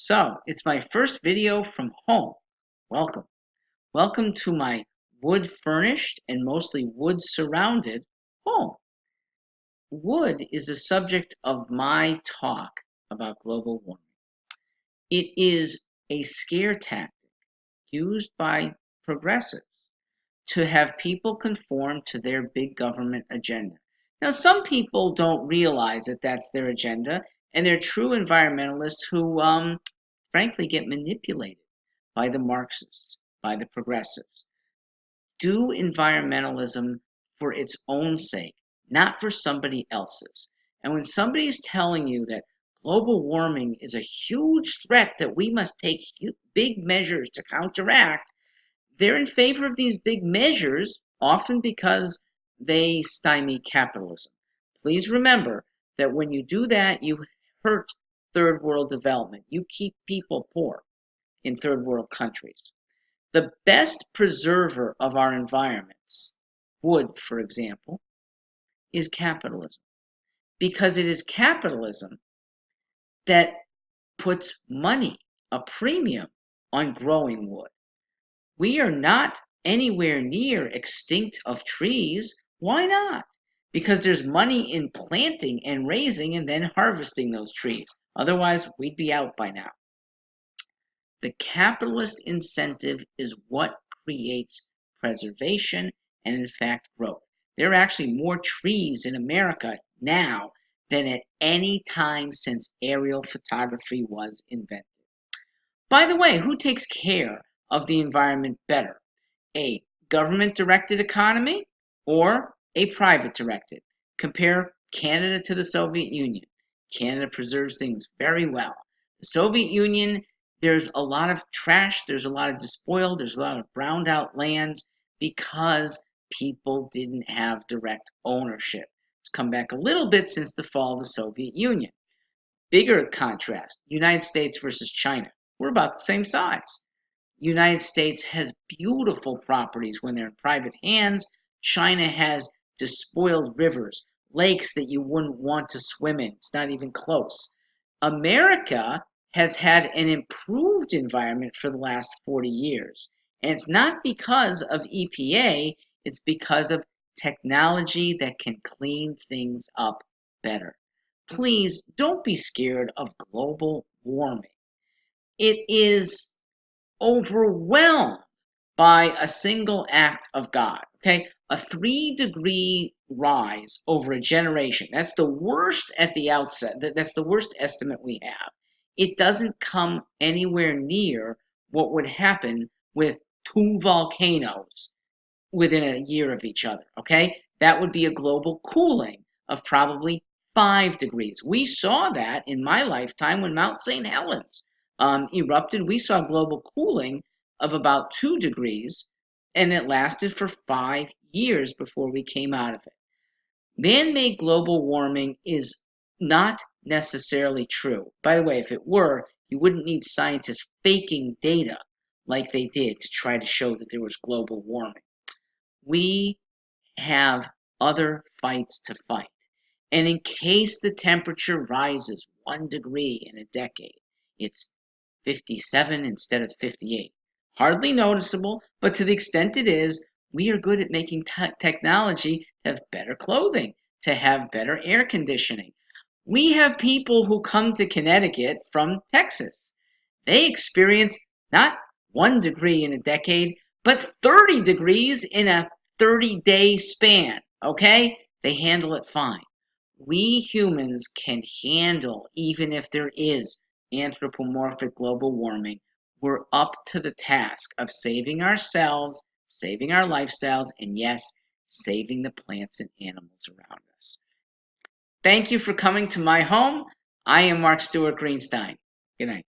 So, it's my first video from home. Welcome. Welcome to my wood furnished and mostly wood surrounded home. Wood is the subject of my talk about global warming. It is a scare tactic used by progressives to have people conform to their big government agenda. Now, some people don't realize that that's their agenda, and they're true environmentalists who, frankly, get manipulated by the Marxists, by the progressives. Do environmentalism for its own sake, not for somebody else's. And when somebody's telling you that global warming is a huge threat that we must take big measures to counteract, they're in favor of these big measures, often because they stymie capitalism. Please remember that when you do that, you hurt third world development. You keep people poor in third world countries. The best preserver of our environments, wood, for example, is capitalism. Because it is capitalism that puts money, a premium, on growing wood. We are not anywhere near extinct of trees. Why not? Because there's money in planting and raising and then harvesting those trees. Otherwise, we'd be out by now. The capitalist incentive is what creates preservation and, in fact, growth. There are actually more trees in America now than at any time since aerial photography was invented. By the way, who takes care of the environment better? A government-directed economy or a private-directed? Compare Canada to the Soviet Union. Canada preserves things very well. The Soviet Union, there's a lot of trash, there's a lot of despoiled, there's a lot of browned out lands because people didn't have direct ownership. It's come back a little bit since the fall of the Soviet Union. Bigger contrast, United States versus China. We're about the same size. United States has beautiful properties when they're in private hands. China has despoiled rivers, lakes that you wouldn't want to swim in. It's not even close. America has had an improved environment for the last 40 years. And it's not because of EPA, it's because of technology that can clean things up better. Please don't be scared of global warming. It is overwhelmed by a single act of God. Okay, a 3-degree rise over a generation. That's the worst at the outset. That's the worst estimate we have. It doesn't come anywhere near what would happen with 2 volcanoes within a year of each other. Okay, that would be a global cooling of probably 5 degrees. We saw that in my lifetime when Mount St. Helens erupted. We saw global cooling of about 2 degrees, and it lasted for 5 years before we came out of it. Man-made global warming is not necessarily true. By the way, if it were, you wouldn't need scientists faking data like they did to try to show that there was global warming. We have other fights to fight. And in case the temperature rises 1 degree in a decade, it's 57 instead of 58. Hardly noticeable, but to the extent it is, we are good at making technology to have better clothing, to have better air conditioning. We have people who come to Connecticut from Texas. They experience not 1 degree in a decade, but 30 degrees in a 30-day span, okay? They handle it fine. We humans can handle, even if there is anthropomorphic global warming, we're up to the task of saving ourselves, saving our lifestyles, and yes, saving the plants and animals around us. Thank you for coming to my home. I am Stewart Greenstein. Good night.